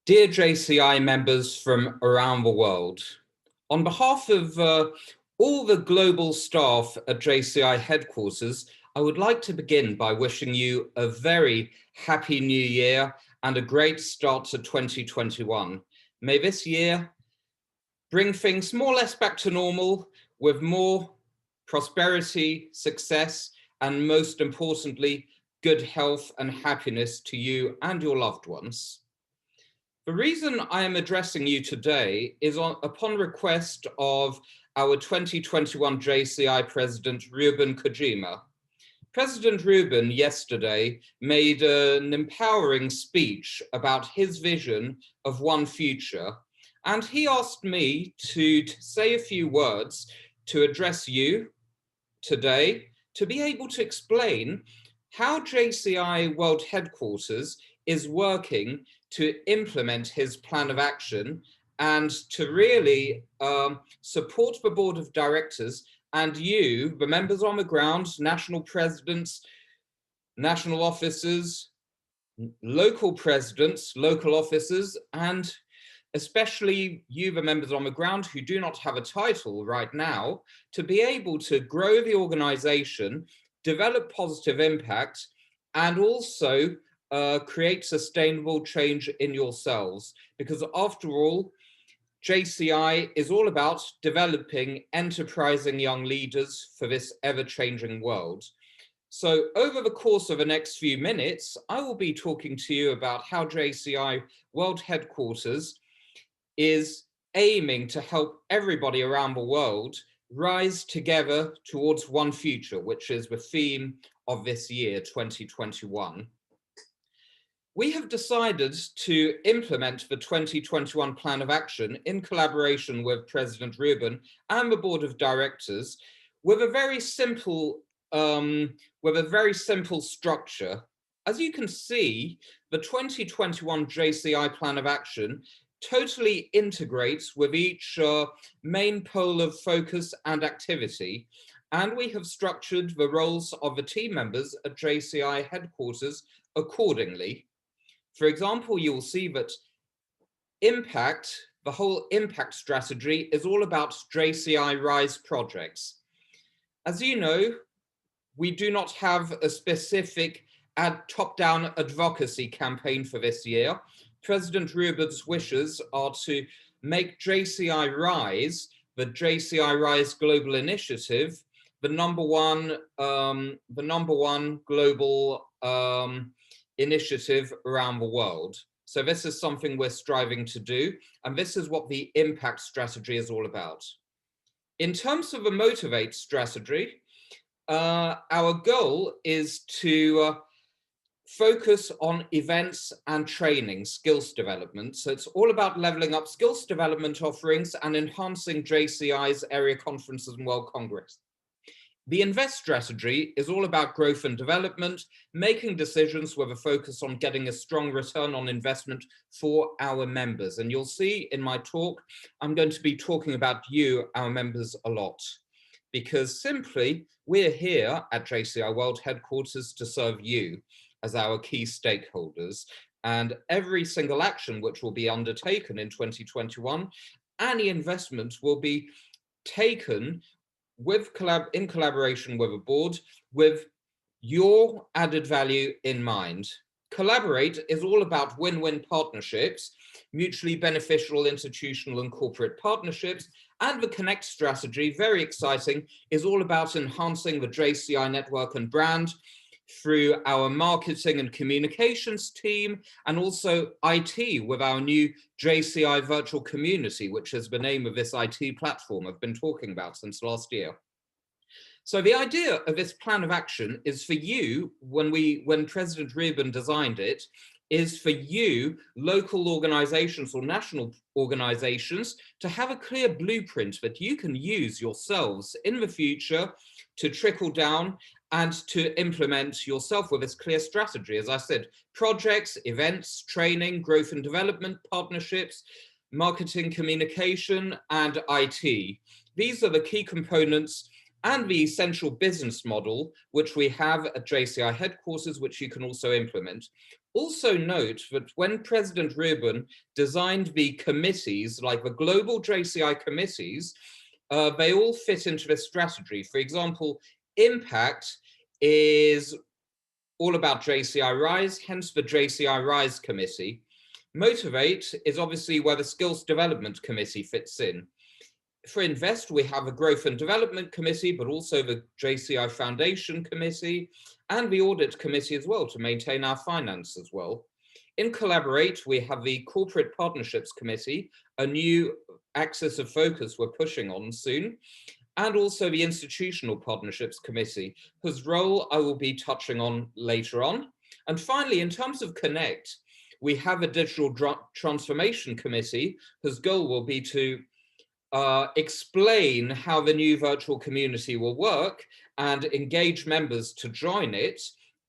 Dear JCI members from around the world, on behalf of all the global staff at JCI headquarters, I would like to begin by wishing you a very happy new year and a great start to 2021. May this year bring things more or less back to normal with more prosperity, success, and most importantly, good health and happiness to you and your loved ones. The reason I am addressing you today is upon request of our 2021 JCI President Ruben Kojima. President Ruben yesterday made an empowering speech about his vision of one future, and he asked me to say a few words to address you today to be able to explain how JCI World Headquarters is working to implement his plan of action and to really support the board of directors and you, the members on the ground, national presidents, national officers, local presidents, local officers, and especially you, the members on the ground who do not have a title right now, to be able to grow the organization, develop positive impact, and also create sustainable change in yourselves. Because after all, JCI is all about developing enterprising young leaders for this ever-changing world. So over the course of the next few minutes, I will be talking to you about how JCI World Headquarters is aiming to help everybody around the world rise together towards one future, which is the theme of this year, 2021. We have decided to implement the 2021 Plan of Action in collaboration with President Ruben and the Board of Directors with a very simple structure. As you can see, the 2021 JCI Plan of Action totally integrates with each main pole of focus and activity, and we have structured the roles of the team members at JCI headquarters accordingly. For example, you will see that the whole impact strategy is all about JCI Rise projects. As you know, we do not have a specific top-down advocacy campaign for this year. President Ruben's wishes are to make JCI Rise, the JCI Rise Global Initiative, the number one global initiative around the world. So this is something we're striving to do, and this is what the impact strategy is all about. In terms of the motivate strategy, our goal is to focus on events and training, skills development. So it's all about leveling up skills development offerings and enhancing JCI's area conferences and World Congress. The invest strategy is all about growth and development, making decisions with a focus on getting a strong return on investment for our members. And you'll see in my talk, I'm going to be talking about you, our members, a lot, because simply we're here at JCI World Headquarters to serve you as our key stakeholders. And every single action which will be undertaken in 2021, any investment will be taken in collaboration with a board, with your added value in mind. Collaborate is all about win-win partnerships, mutually beneficial institutional and corporate partnerships, and the Connect strategy, very exciting, is all about enhancing the JCI network and brand through our marketing and communications team, and also IT with our new JCI virtual community, which is the name of this IT platform I've been talking about since last year. So the idea of this plan of action is for you, when President Ruben designed it, is for you, local organizations or national organizations, to have a clear blueprint that you can use yourselves in the future to trickle down and to implement yourself with this clear strategy. As I said, projects, events, training, growth and development, partnerships, marketing, communication, and IT. These are the key components and the essential business model which we have at JCI headquarters, which you can also implement. Also note that when President Rubin designed the committees, like the global JCI committees, they all fit into this strategy. For example, impact is all about JCI Rise, hence the JCI Rise committee. Motivate is obviously where the skills development committee fits in. For Invest, we have a growth and development committee, but also the JCI Foundation committee and the audit committee as well to maintain our finance as well. In Collaborate, we have the corporate partnerships committee, a new axis of focus we're pushing on soon, and also the institutional partnerships committee, whose role I will be touching on later on. And finally, in terms of Connect, we have a digital transformation committee whose goal will be to explain how the new virtual community will work and engage members to join it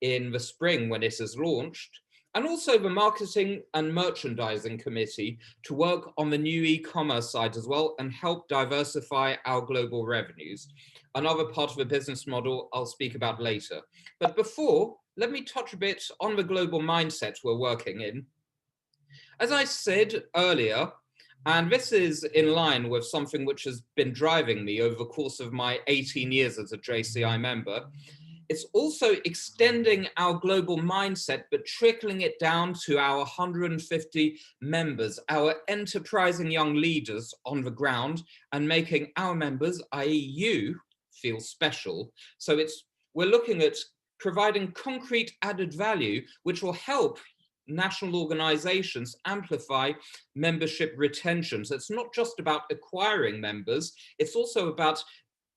in the spring when it is launched. And also the marketing and merchandising committee to work on the new e-commerce side as well and help diversify our global revenues. Another part of the business model I'll speak about later. But before, let me touch a bit on the global mindset we're working in. As I said earlier, and this is in line with something which has been driving me over the course of my 18 years as a JCI member, it's also extending our global mindset, but trickling it down to our 150 members, our enterprising young leaders on the ground, and making our members, i.e. you, feel special. So we're looking at providing concrete added value, which will help national organizations amplify membership retention. So it's not just about acquiring members, it's also about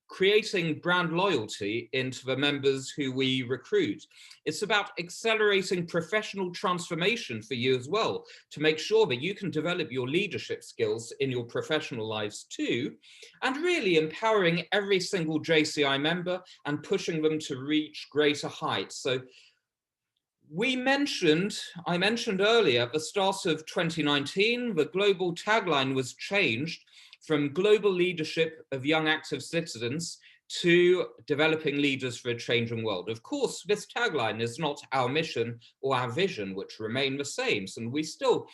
creating brand loyalty into the members who we recruit. It's about accelerating professional transformation for you as well, to make sure that you can develop your leadership skills in your professional lives too, and really empowering every single JCI member and pushing them to reach greater heights. So I mentioned earlier at the start of 2019, the global tagline was changed from global leadership of young active citizens to developing leaders for a changing world. Of course, this tagline is not our mission or our vision, which remain the same. And we still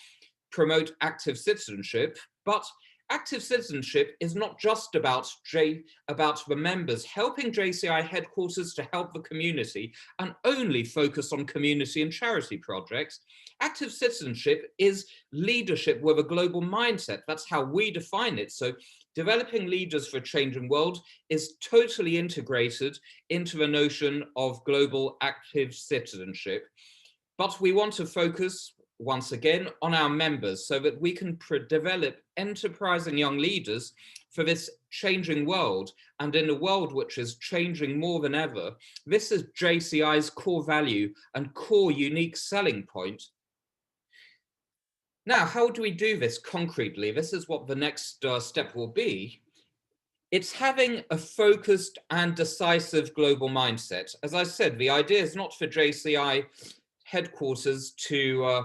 promote active citizenship, but active citizenship is not just about the members helping JCI headquarters to help the community and only focus on community and charity projects. Active citizenship is leadership with a global mindset. That's how we define it. So developing leaders for a changing world is totally integrated into the notion of global active citizenship. But we want to focus once again on our members so that we can develop enterprising young leaders for this changing world. And in a world which is changing more than ever, this is JCI's core value and core unique selling point. Now, how do we do this concretely? This is what the next step will be. It's having a focused and decisive global mindset. As I said, the idea is not for JCI headquarters to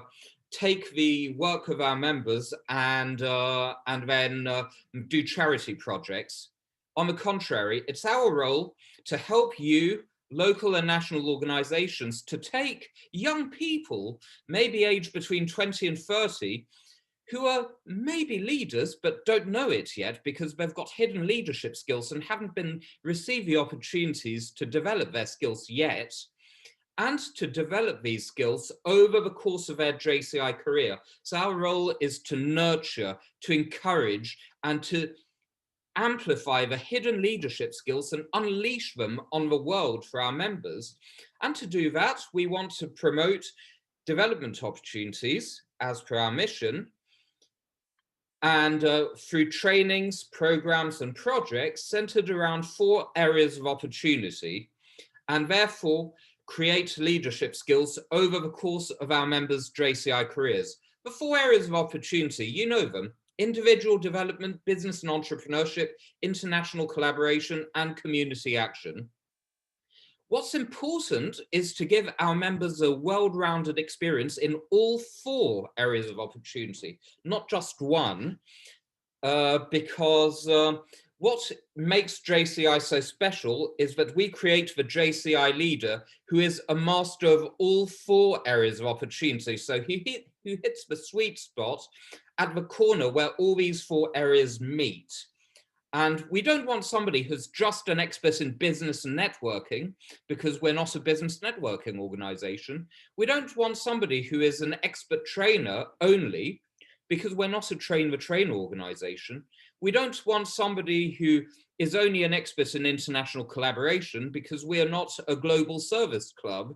take the work of our members and then do charity projects. On the contrary, it's our role to help you, local and national organizations, to take young people, maybe aged between 20 and 30, who are maybe leaders but don't know it yet because they've got hidden leadership skills and haven't received the opportunities to develop their skills yet, and to develop these skills over the course of their JCI career. So our role is to nurture, to encourage, and to amplify the hidden leadership skills and unleash them on the world for our members. And to do that, we want to promote development opportunities as per our mission, and through trainings, programs, and projects centered around 4 areas of opportunity, and therefore create leadership skills over the course of our members' JCI careers. The 4 areas of opportunity, you know them: individual development, business and entrepreneurship, international collaboration, and community action. What's important is to give our members a well-rounded experience in all 4 areas of opportunity, not just one, because What makes JCI so special is that we create the JCI leader who is a master of all 4 areas of opportunity. So who hits the sweet spot at the corner where all these 4 areas meet. And we don't want somebody who's just an expert in business and networking, because we're not a business networking organization. We don't want somebody who is an expert trainer only, because we're not a train the trainer organization. We don't want somebody who is only an expert in international collaboration, because we are not a global service club.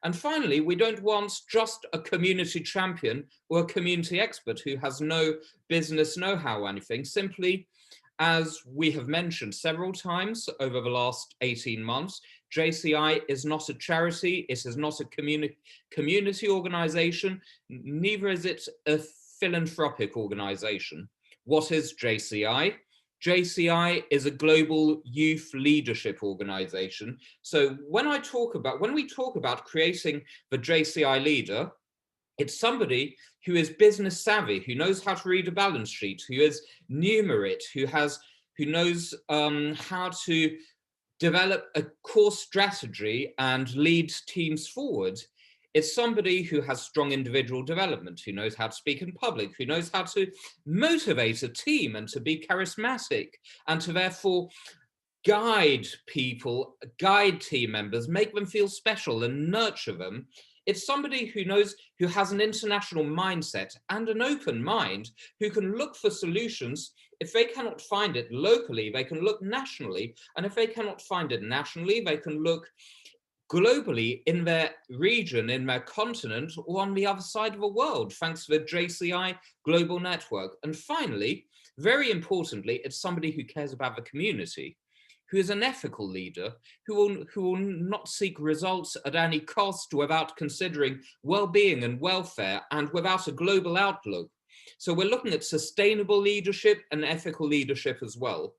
And finally, we don't want just a community champion or a community expert who has no business know-how or anything. Simply, as we have mentioned several times over the last 18 months, JCI is not a charity, it is not a community organization, neither is it a philanthropic organization. What is JCI? JCI is a global youth leadership organization. So when we talk about creating the JCI leader, it's somebody who is business savvy, who knows how to read a balance sheet, who is numerate, who knows how to develop a core strategy and lead teams forward. It's somebody who has strong individual development, who knows how to speak in public, who knows how to motivate a team and to be charismatic, and to therefore guide people, guide team members, make them feel special and nurture them. It's somebody who has an international mindset and an open mind, who can look for solutions. If they cannot find it locally, they can look nationally. And if they cannot find it nationally, they can look globally in their region, in their continent, or on the other side of the world, thanks to the JCI Global Network. And finally, very importantly, it's somebody who cares about the community, who is an ethical leader, who will not seek results at any cost without considering well-being and welfare, and without a global outlook. So we're looking at sustainable leadership and ethical leadership as well.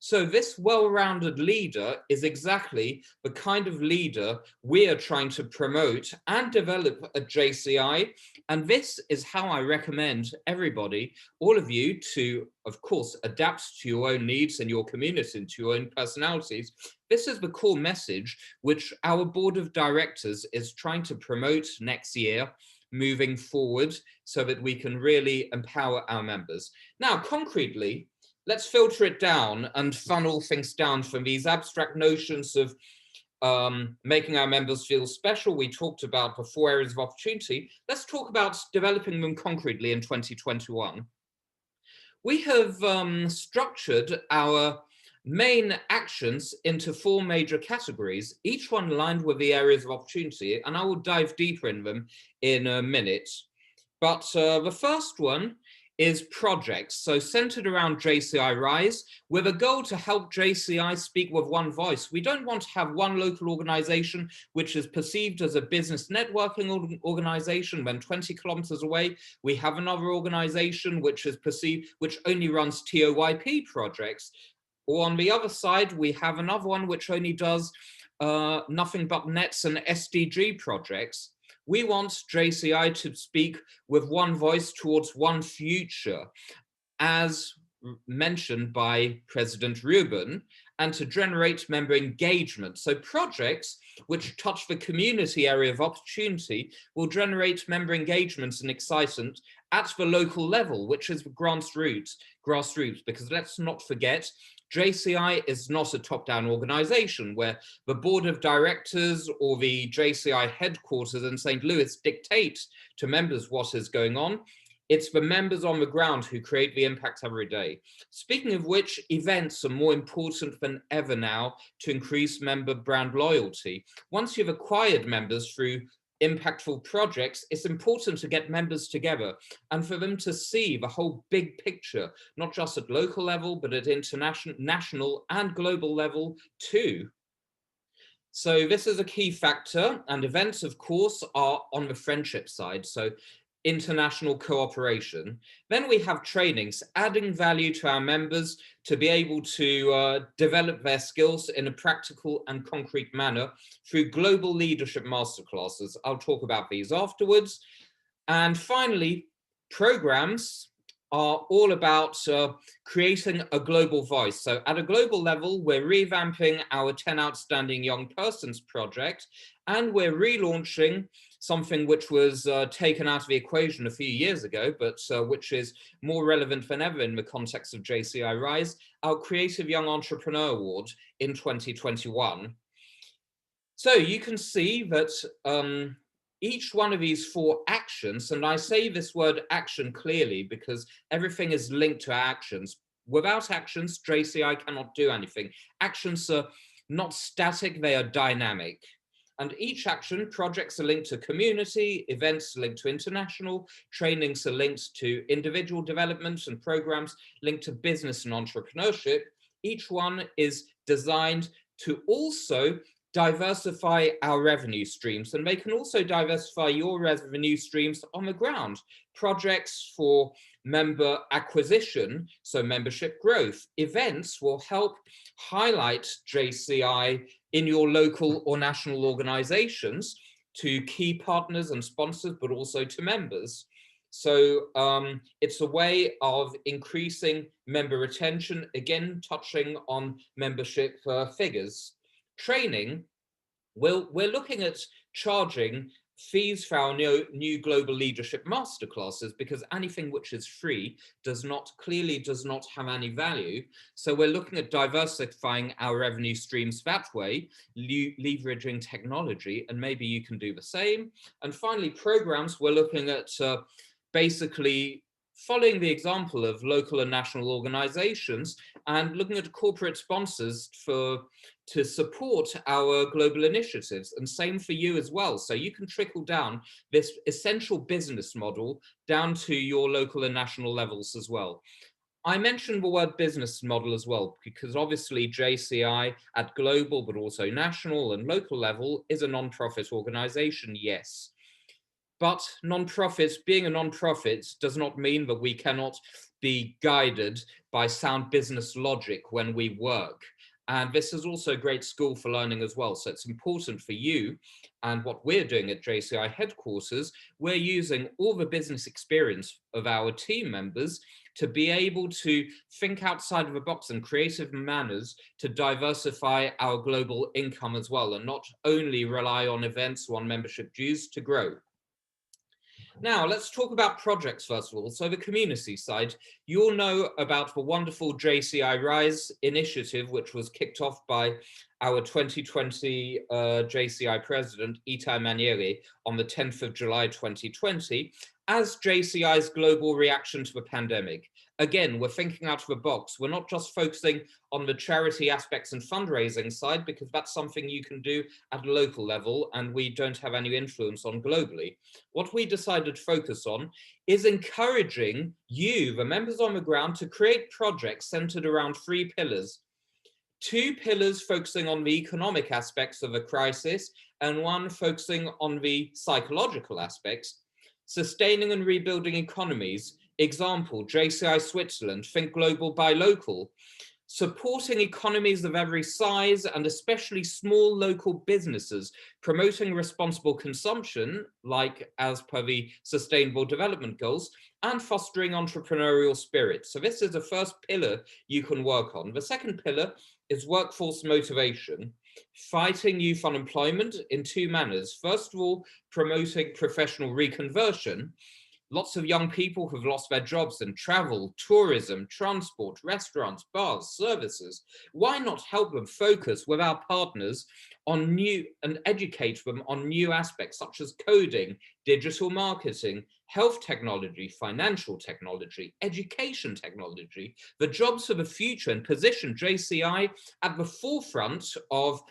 So this well-rounded leader is exactly the kind of leader we are trying to promote and develop at JCI. And this is how I recommend everybody, all of you, to, of course, adapt to your own needs and your community and to your own personalities. This is the core message which our board of directors is trying to promote next year, moving forward, so that we can really empower our members. Now, concretely, let's filter it down and funnel things down from these abstract notions of making our members feel special. We talked about the 4 areas of opportunity. Let's talk about developing them concretely in 2021. We have structured our main actions into 4 major categories, each one aligned with the areas of opportunity, and I will dive deeper in them in a minute. But the first one is projects, so centered around JCI Rise, with a goal to help JCI speak with one voice. We don't want to have one local organization which is perceived as a business networking organization when 20 kilometers away we have another organization which is perceived, which only runs TOYP projects. Or on the other side, we have another one which only does nothing but nets and SDG projects. We want JCI to speak with one voice towards one future, as mentioned by President Rubin, and to generate member engagement. So projects which touch the community area of opportunity will generate member engagements and excitement at the local level, which is the grassroots, because let's not forget, JCI is not a top-down organization where the board of directors or the JCI headquarters in St. Louis dictate to members what is going on. It's the members on the ground who create the impact every day. Speaking of which, events are more important than ever now to increase member brand loyalty. Once you've acquired members through impactful projects, it's important to get members together and for them to see the whole big picture, not just at local level, but at international, national and global level too. So this is a key factor, and events, of course, are on the friendship side. So international cooperation. Then we have trainings, adding value to our members to be able to develop their skills in a practical and concrete manner through global leadership masterclasses. I'll talk about these afterwards. And finally, programs are all about creating a global voice. So at a global level, we're revamping our 10 Outstanding Young Persons project, and we're relaunching something which was taken out of the equation a few years ago, but which is more relevant than ever in the context of JCI Rise, our Creative Young Entrepreneur Award in 2021. So you can see that each one of these 4 actions, and I say this word action clearly because everything is linked to actions. Without actions, JCI cannot do anything. Actions are not static, they are dynamic. And each action, projects are linked to community, events are linked to international, trainings are linked to individual development, and programs linked to business and entrepreneurship. Each one is designed to also diversify our revenue streams, and they can also diversify your revenue streams on the ground. Projects for member acquisition, so membership growth. Events will help highlight JCI in your local or national organizations to key partners and sponsors, but also to members. So it's a way of increasing member retention, again, touching on membership figures. Training, we're looking at charging fees for our new global leadership masterclasses, because anything which is free clearly does not have any value. So we're looking at diversifying our revenue streams that way, leveraging technology, and maybe you can do the same. And finally, programs, we're looking at basically following the example of local and national organizations and looking at corporate sponsors to support our global initiatives, and same for you as well. So you can trickle down this essential business model down to your local and national levels as well. I mentioned the word business model as well, because obviously JCI at global, but also national and local level, is a non-profit organization, yes. But non-profits, being a non-profit does not mean that we cannot be guided by sound business logic when we work. And this is also a great school for learning as well. So it's important for you, and what we're doing at JCI headquarters, we're using all the business experience of our team members to be able to think outside of the box in creative manners to diversify our global income as well, and not only rely on events or on membership dues to grow. Now, let's talk about projects first of all. So the community side, you all know about the wonderful JCI Rise initiative, which was kicked off by our 2020 JCI president, Itai Manieri, on the 10th of July 2020, as JCI's global reaction to the pandemic. Again, we're thinking out of the box. We're not just focusing on the charity aspects and fundraising side, because that's something you can do at a local level and we don't have any influence on globally. What we decided to focus on is encouraging you, the members on the ground, to create projects centered around 3 pillars. 2 pillars focusing on the economic aspects of a crisis, and 1 focusing on the psychological aspects. Sustaining and rebuilding economies. Example, JCI Switzerland, think global, buy local. Supporting economies of every size, and especially small local businesses, promoting responsible consumption, like as per the Sustainable Development Goals, and fostering entrepreneurial spirit. So this is the first pillar you can work on. The second pillar is workforce motivation, fighting youth unemployment in 2 manners. First of all, promoting professional reconversion. Lots of young people have lost their jobs in travel, tourism, transport, restaurants, bars, services. Why not help them focus with our partners on new and educate them on new aspects such as coding, digital marketing, health technology, financial technology, education technology, the jobs for the future, and position JCI at the forefront of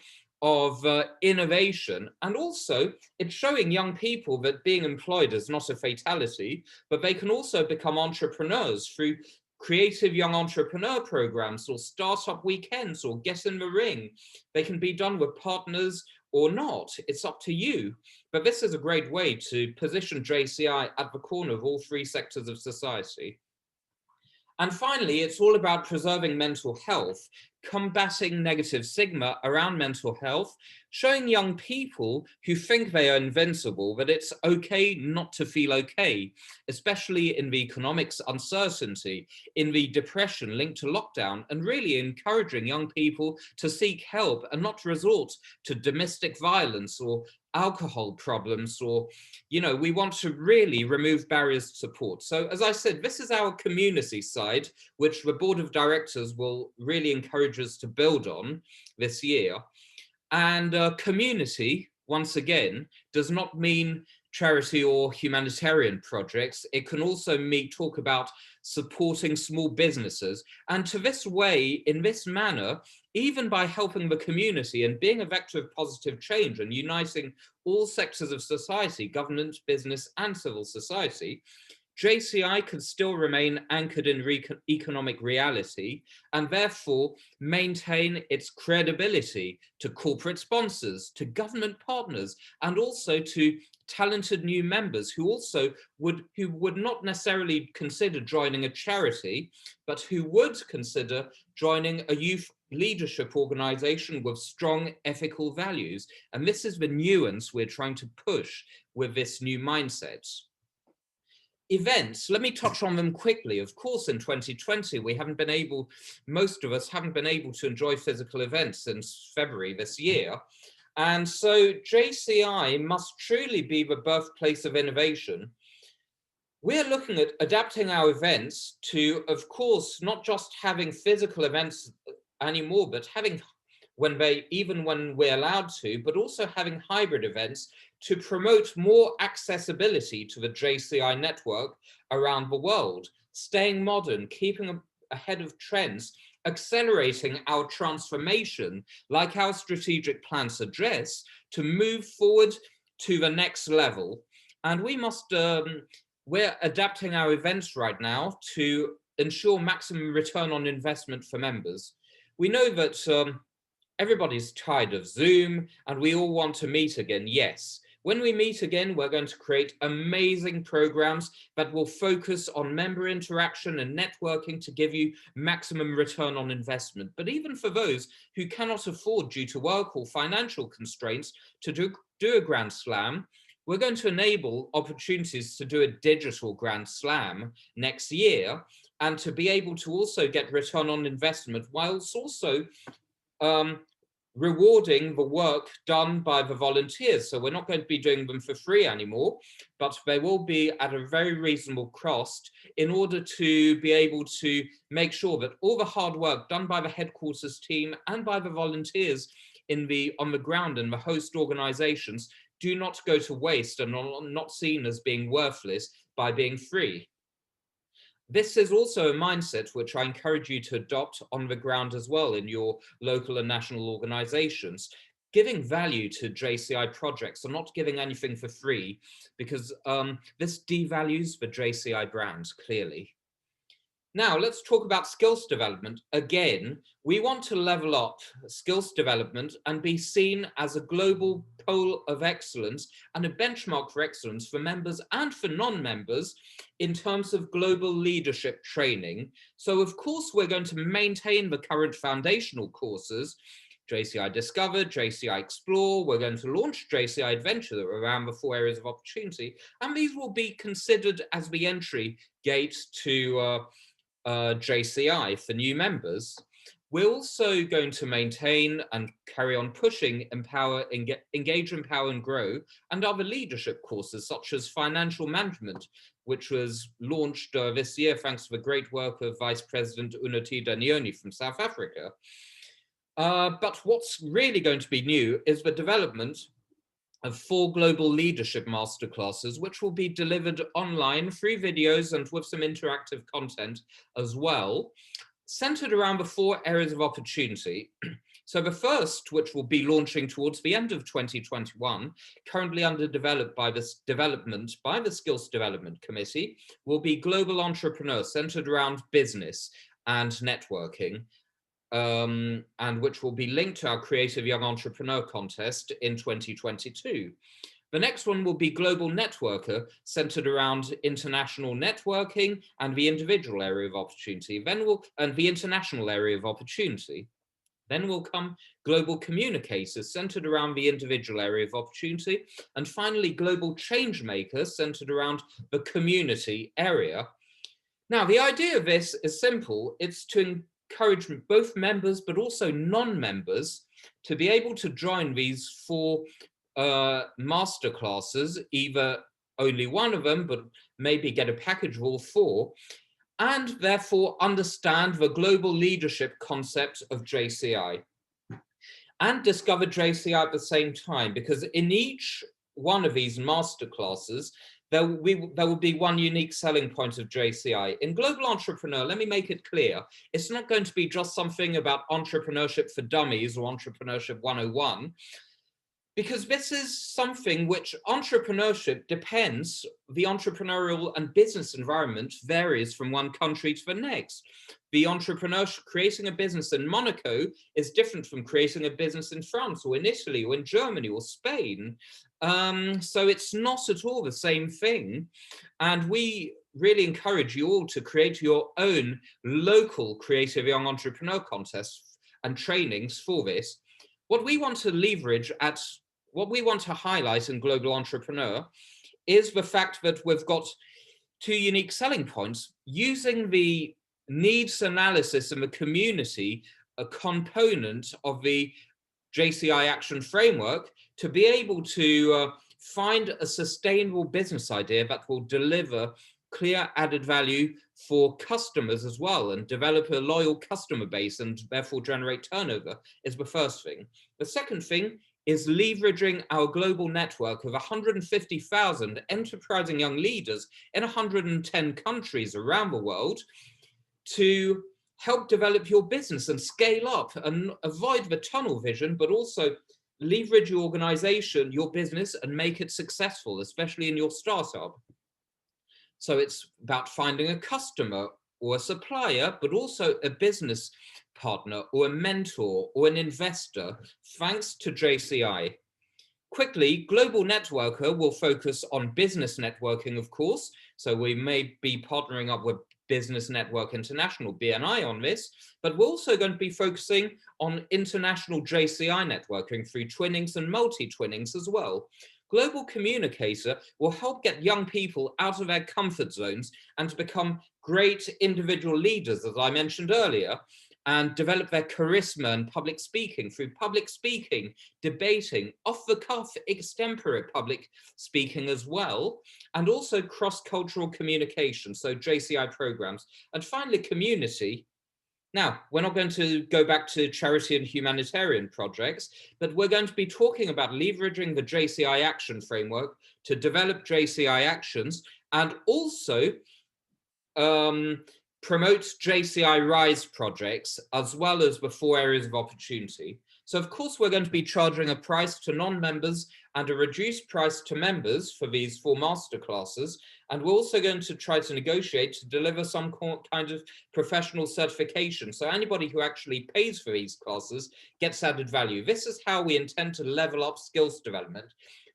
innovation. And also it's showing young people that being employed is not a fatality, but they can also become entrepreneurs through creative young entrepreneur programs or startup weekends or get in the ring. They can be done with partners or not, it's up to you. But this is a great way to position JCI at the corner of all 3 sectors of society. And finally, it's all about preserving mental health, combating negative stigma around mental health, showing young people who think they are invincible that it's okay not to feel okay, especially in the economic uncertainty, in the depression linked to lockdown, and really encouraging young people to seek help and not resort to domestic violence or alcohol problems, or, we want to really remove barriers to support. So as I said, this is our community side, which the board of directors will really encourage us to build on this year. And community, once again, does not mean charity or humanitarian projects. It can also talk about supporting small businesses. And to this way, in this manner, even by helping the community and being a vector of positive change and uniting all sectors of society, government, business, and civil society, JCI can still remain anchored in economic reality and therefore maintain its credibility to corporate sponsors, to government partners, and also to talented new members who would not necessarily consider joining a charity, but who would consider joining a youth leadership organization with strong ethical values. And this is the nuance we're trying to push with this new mindset. Events, let me touch on them quickly. Of course, in 2020, most of us haven't been able to enjoy physical events since February this year. And so JCI must truly be the birthplace of innovation. We're looking at adapting our events to, of course, not just having physical events anymore, but having when we're allowed to, but also having hybrid events to promote more accessibility to the JCI network around the world, staying modern, keeping ahead of trends, accelerating our transformation, like our strategic plans address, to move forward to the next level. And we're adapting our events right now to ensure maximum return on investment for members. We know that everybody's tired of Zoom and we all want to meet again, yes. When we meet again, we're going to create amazing programs that will focus on member interaction and networking to give you maximum return on investment. But even for those who cannot afford, due to work or financial constraints, to do a Grand Slam, we're going to enable opportunities to do a digital Grand Slam next year and to be able to also get return on investment whilst also rewarding the work done by the volunteers. So we're not going to be doing them for free anymore, but they will be at a very reasonable cost in order to be able to make sure that all the hard work done by the headquarters team and by the volunteers on the ground in the host organizations do not go to waste and are not seen as being worthless by being free. This is also a mindset which I encourage you to adopt on the ground as well in your local and national organizations, giving value to JCI projects and not giving anything for free, because this devalues the JCI brand clearly. Now, let's talk about skills development. Again, we want to level up skills development and be seen as a global pole of excellence and a benchmark for excellence for members and for non-members in terms of global leadership training. So, of course, we're going to maintain the current foundational courses, JCI Discover, JCI Explore. We're going to launch JCI Adventure around the 4 areas of opportunity, and these will be considered as the entry gate to JCI for new members. We're also going to maintain and carry on pushing Engage, Empower and Grow and other leadership courses such as financial management, which was launched this year thanks to the great work of Vice President Unnati Danioni from South Africa. But what's really going to be new is the development of 4 global leadership masterclasses, which will be delivered online, through videos and with some interactive content as well, centered around the 4 areas of opportunity. So the first, which will be launching towards the end of 2021, currently under development by the Skills Development Committee, will be Global Entrepreneur, centered around business and networking. And which will be linked to our Creative Young Entrepreneur Contest in 2022. The next one will be Global Networker, centered around international networking and the individual area of opportunity, and the international area of opportunity. Then will come global communicators centered around the individual area of opportunity. And finally, global change makers centered around the community area. Now, the idea of this is simple. It's to encourage both members, but also non-members to be able to join these 4 masterclasses, either only one of them, but maybe get a package of all 4, and therefore understand the global leadership concept of JCI and discover JCI at the same time, because in each one of these masterclasses, there will be one unique selling point of JCI. In Global Entrepreneur, let me make it clear, it's not going to be just something about entrepreneurship for dummies or entrepreneurship 101. Because this is something which entrepreneurship depends, the entrepreneurial and business environment varies from one country to the next. The entrepreneurship, creating a business in Monaco is different from creating a business in France or in Italy or in Germany or Spain. So it's not at all the same thing. And we really encourage you all to create your own local creative young entrepreneur contests and trainings for this. What we want to leverage what we want to highlight in Global Entrepreneur is the fact that we've got 2 unique selling points using the needs analysis in the community, a component of the JCI action framework, to be able to find a sustainable business idea that will deliver clear added value for customers as well, and develop a loyal customer base and therefore generate turnover is the first thing. The second thing is leveraging our global network of 150,000 enterprising young leaders in 110 countries around the world to help develop your business and scale up and avoid the tunnel vision, but also leverage your organization, your business, and make it successful, especially in your startup. So it's about finding a customer or a supplier, but also a business partner or a mentor or an investor, thanks to JCI. Quickly, Global Networker will focus on business networking, of course. So we may be partnering up with Business Network International, BNI, on this, but we're also going to be focusing on international JCI networking through twinnings and multi-twinnings as well. Global Communicator will help get young people out of their comfort zones and to become great individual leaders, as I mentioned earlier, and develop their charisma and public speaking through public speaking, debating, off-the-cuff, extempore public speaking as well, and also cross-cultural communication, so JCI programs. And finally, community. Now, we're not going to go back to charity and humanitarian projects, but we're going to be talking about leveraging the JCI action framework to develop JCI actions and also promote JCI Rise projects, as well as the 4 areas of opportunity. So of course, we're going to be charging a price to non-members and a reduced price to members for these 4 masterclasses. And we're also going to try to negotiate to deliver some kind of professional certification. So anybody who actually pays for these classes gets added value. This is how we intend to level up skills development.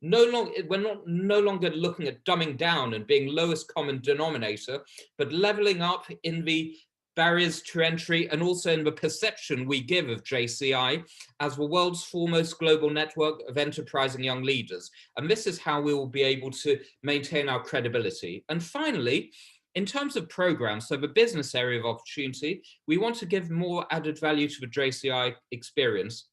We're no longer looking at dumbing down and being lowest common denominator, but leveling up in the barriers to entry and also in the perception we give of JCI as the world's foremost global network of enterprising young leaders. And this is how we will be able to maintain our credibility. And finally, in terms of programs, so the business area of opportunity, we want to give more added value to the JCI experience.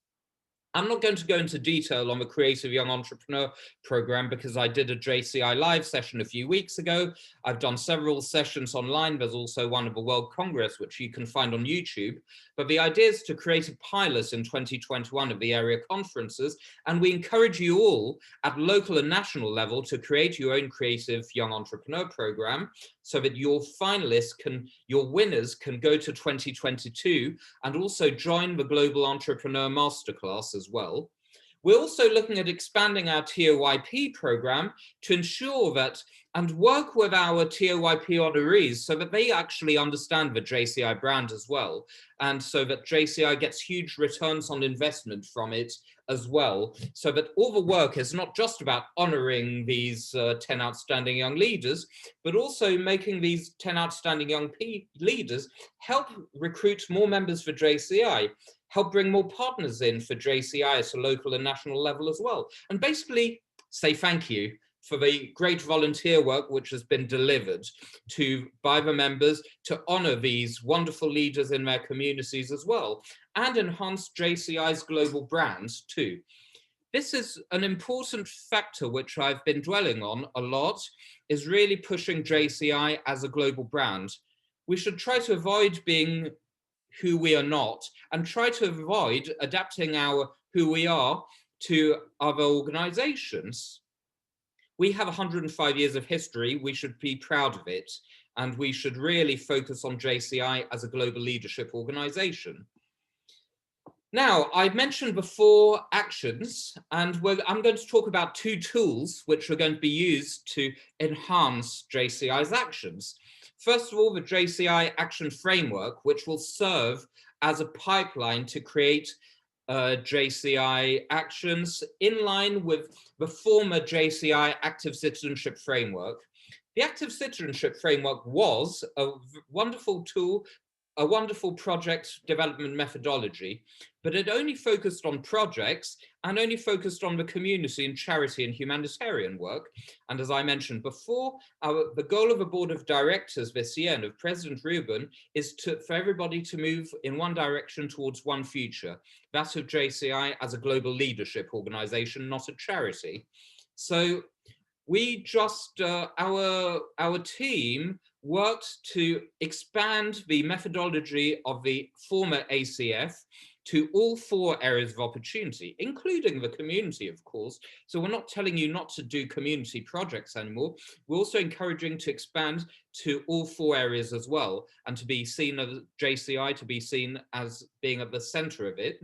I'm not going to go into detail on the Creative Young Entrepreneur program because I did a JCI live session a few weeks ago. I've done several sessions online. There's also one of the World Congress, which you can find on YouTube. But the idea is to create a pilot in 2021 of the area conferences. And we encourage you all at local and national level to create your own Creative Young Entrepreneur program so that your finalists your winners can go to 2022 and also join the Global Entrepreneur Masterclass as well. We're also looking at expanding our TOYP program to ensure that and work with our TOYP honorees so that they actually understand the JCI brand as well, and so that JCI gets huge returns on investment from it as well, so that all the work is not just about honoring these 10 outstanding young leaders, but also making these 10 outstanding young leaders help recruit more members for JCI, help bring more partners in for JCI at a local and national level as well, and basically say thank you for the great volunteer work which has been delivered by the members to honor these wonderful leaders in their communities as well, and enhance JCI's global brands too. This is an important factor which I've been dwelling on a lot, is really pushing JCI as a global brand. We should try to avoid being who we are not, and try to avoid adapting our who we are to other organizations. We have 105 years of history. We should be proud of it, and we should really focus on JCI as a global leadership organization. Now, I mentioned before actions, and I'm going to talk about two tools which are going to be used to enhance JCI's actions. First of all, the JCI Action Framework, which will serve as a pipeline to create JCI actions in line with the former JCI Active Citizenship Framework. The Active Citizenship Framework was a wonderful tool, a wonderful project development methodology, but it only focused on projects and only focused on the community and charity and humanitarian work. And as I mentioned before, the goal of the board of directors this year and of President Rubin is for everybody to move in one direction towards one future, that of JCI as a global leadership organization, not a charity. So we just, our team worked to expand the methodology of the former ACF to all 4 areas of opportunity, including the community, of course. So we're not telling you not to do community projects anymore. We're also encouraging to expand to all 4 areas as well, and to be seen as JCI, to be seen as being at the center of it.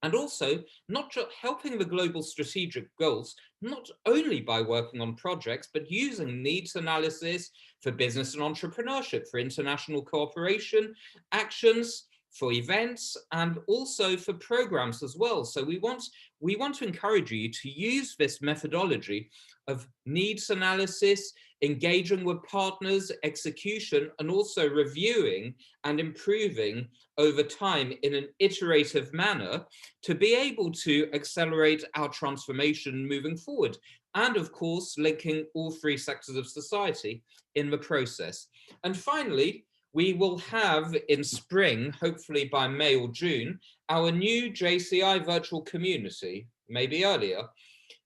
And also not just helping the global strategic goals, not only by working on projects, but using needs analysis for business and entrepreneurship, for international cooperation, actions, for events, and also for programs as well. So we want to encourage you to use this methodology of needs analysis, engaging with partners, execution, and also reviewing and improving over time in an iterative manner to be able to accelerate our transformation moving forward. And of course, linking all 3 sectors of society in the process. And finally, we will have in spring, hopefully by May or June, our new JCI virtual community, maybe earlier.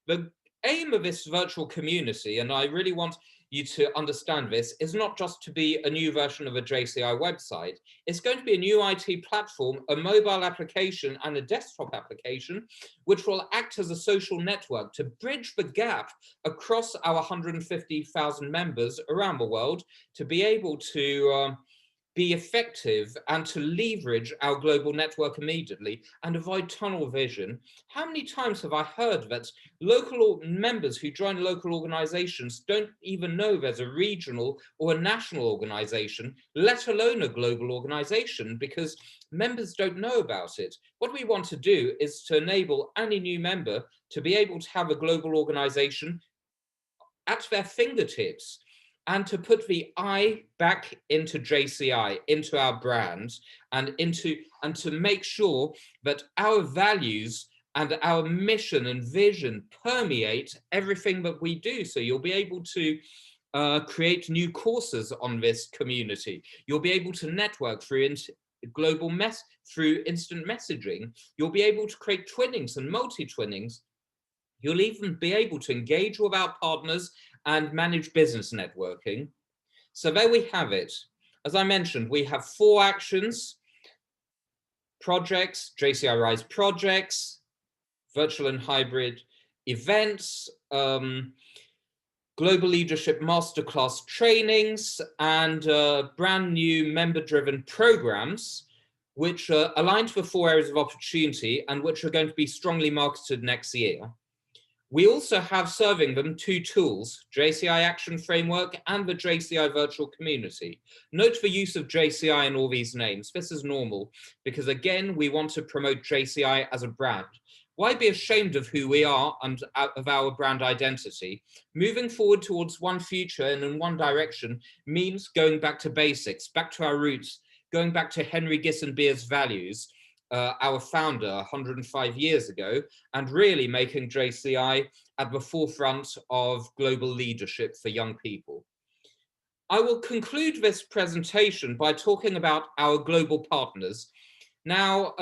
The aim of this virtual community, and I really want you to understand this, is not just to be a new version of a JCI website. It's going to be a new IT platform, a mobile application and a desktop application, which will act as a social network to bridge the gap across our 150,000 members around the world to be able to be effective and to leverage our global network immediately and avoid tunnel vision. How many times have I heard that local members who join local organizations don't even know there's a regional or a national organization, let alone a global organization, because members don't know about it? What we want to do is to enable any new member to be able to have a global organization at their fingertips, and to put the I back into JCI, into our brand, and to make sure that our values and our mission and vision permeate everything that we do. So you'll be able to create new courses on this community. You'll be able to network through through instant messaging. You'll be able to create twinnings and multi-twinnings. You'll even be able to engage with our partners and manage business networking. So there we have it. As I mentioned, we have 4 actions: projects, JCI Rise projects, virtual and hybrid events, global leadership masterclass trainings, and brand new member-driven programs, which are aligned to the 4 areas of opportunity and which are going to be strongly marketed next year. We also have serving them 2 tools, JCI Action Framework and the JCI Virtual Community. Note the use of JCI in all these names. This is normal because, again, we want to promote JCI as a brand. Why be ashamed of who we are and of our brand identity? Moving forward towards one future and in one direction means going back to basics, back to our roots, going back to Henry Gissenbeer's values, our founder 105 years ago, and really making JCI at the forefront of global leadership for young people. I will conclude this presentation by talking about our global partners. Now,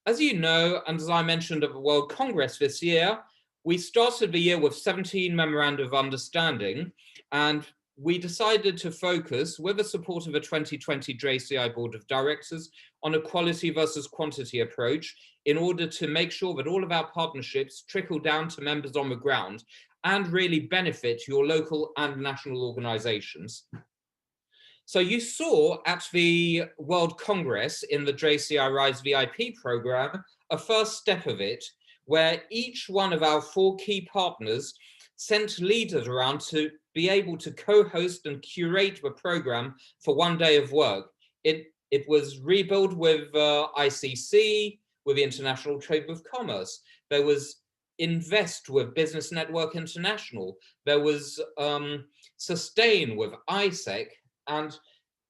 as you know, and as I mentioned at the World Congress this year, we started the year with 17 Memoranda of Understanding, and we decided to focus, with the support of the 2020 JCI Board of Directors, on a quality versus quantity approach in order to make sure that all of our partnerships trickle down to members on the ground and really benefit your local and national organizations. So you saw at the World Congress in the JCI Rise VIP program, a first step of it, where each one of our 4 key partners sent leaders around to be able to co-host and curate the program for one day of work. It was Rebuild with ICC, with the International Trade with Commerce. There was Invest with Business Network International. There was Sustain with ISEC, and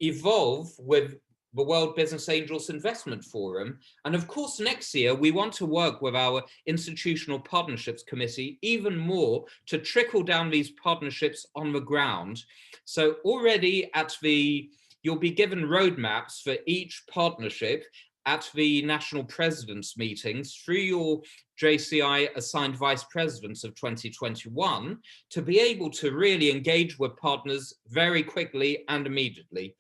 Evolve with the World Business Angels Investment Forum. And of course, next year, we want to work with our Institutional Partnerships Committee even more to trickle down these partnerships on the ground. So already you'll be given roadmaps for each partnership at the national presidents meetings through your JCI assigned vice presidents of 2021 to be able to really engage with partners very quickly and immediately.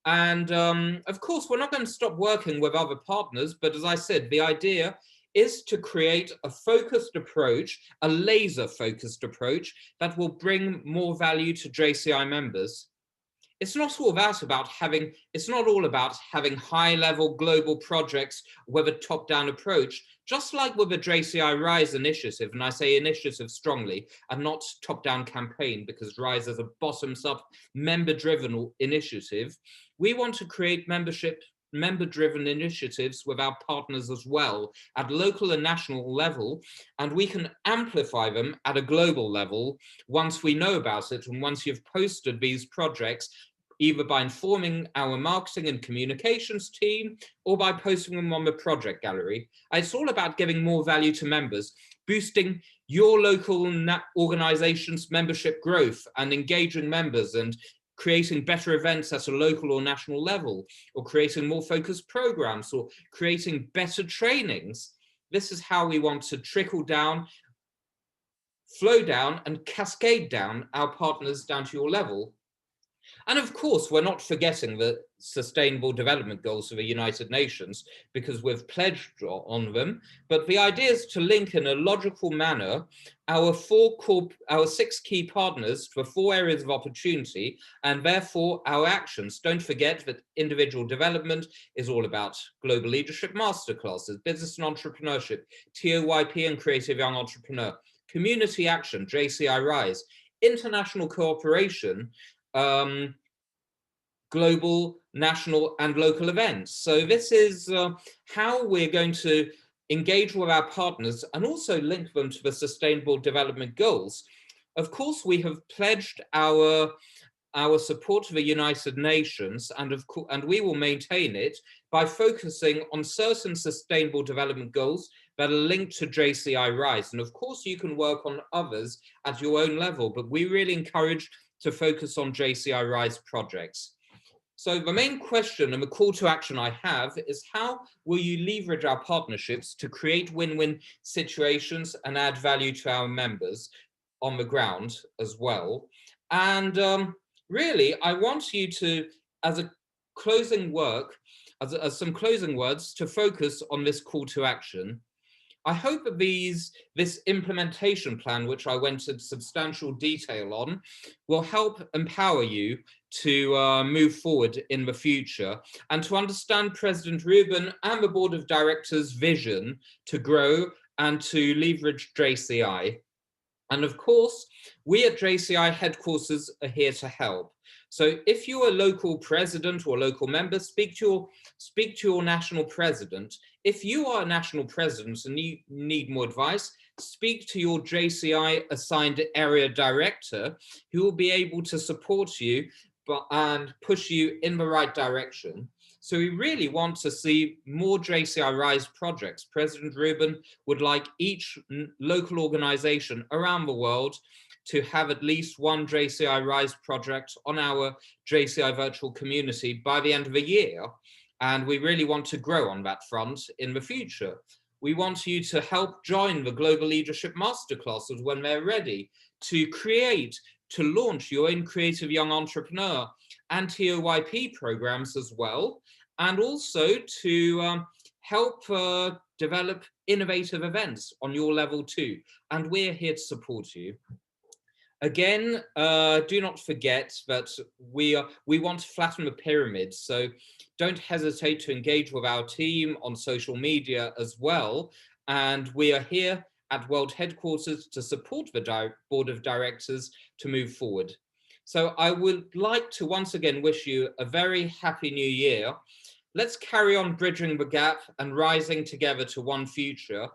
And of course, we're not going to stop working with other partners, but as I said, the idea is to create a focused approach, a laser focused approach that will bring more value to JCI members. It's not all about having high-level global projects with a top-down approach, just like with the JCI Rise initiative, and I say initiative strongly, and not top-down campaign, because Rise is a bottoms-up, member-driven initiative. We want to create member-driven initiatives with our partners as well at local and national level, and we can amplify them at a global level once we know about it and once you've posted these projects, either by informing our marketing and communications team or by posting them on the project gallery. It's all about giving more value to members, boosting your local organization's membership growth and engaging members and creating better events at a local or national level, or creating more focused programs, or creating better trainings. This is how we want to trickle down, flow down, and cascade down our partners down to your level. And of course, we're not forgetting the Sustainable Development Goals of the United Nations, because we've pledged on them. But the idea is to link in a logical manner our 6 key partners for 4 areas of opportunity, and therefore our actions. Don't forget that individual development is all about global leadership masterclasses, business and entrepreneurship, TOYP and creative young entrepreneur, community action, JCI Rise, international cooperation, global, national, and local events. So this is how we're going to engage with our partners and also link them to the Sustainable Development Goals. Of course, we have pledged our support to the United Nations, and we will maintain it by focusing on certain Sustainable Development Goals that are linked to JCI Rise. And of course, you can work on others at your own level, but we really encourage to focus on JCI Rise projects. So the main question and the call to action I have is, how will you leverage our partnerships to create win-win situations and add value to our members on the ground as well? And really, I want you to, as some closing words, to focus on this call to action. I hope that this implementation plan, which I went into substantial detail on, will help empower you to move forward in the future and to understand President Rubin and the Board of Directors' vision to grow and to leverage JCI. And of course, We at JCI headquarters are here to help. So if you're a local president or local member, speak to your national president. If you are a national president and you need more advice, speak to your JCI assigned area director, who will be able to support you and push you in the right direction. So we really want to see more JCI Rise projects. President Rubin would like each local organization around the world to have at least one JCI Rise project on our JCI virtual community by the end of the year. And we really want to grow on that front in the future. We want you to help join the Global Leadership Masterclasses when they're ready, to create, to launch your own creative young entrepreneur and TOYP programs as well, and also to help develop innovative events on your level too. And we're here to support you. Again, do not forget that we want to flatten the pyramid, so don't hesitate to engage with our team on social media as well. And we are here at World Headquarters to support the board of directors to move forward. So I would like to once again wish you a very happy new year. Let's carry on bridging the gap and rising together to one future.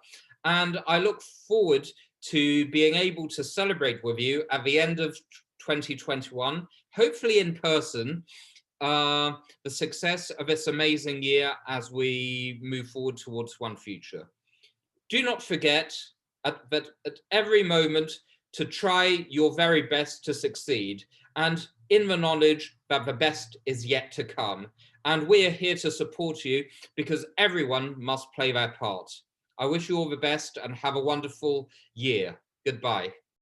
And I look forward to being able to celebrate with you at the end of 2021, hopefully in person, the success of this amazing year as we move forward towards one future. Do not forget that at every moment to try your very best to succeed, and in the knowledge that the best is yet to come. And we are here to support you because everyone must play their part. I wish you all the best and have a wonderful year. Goodbye.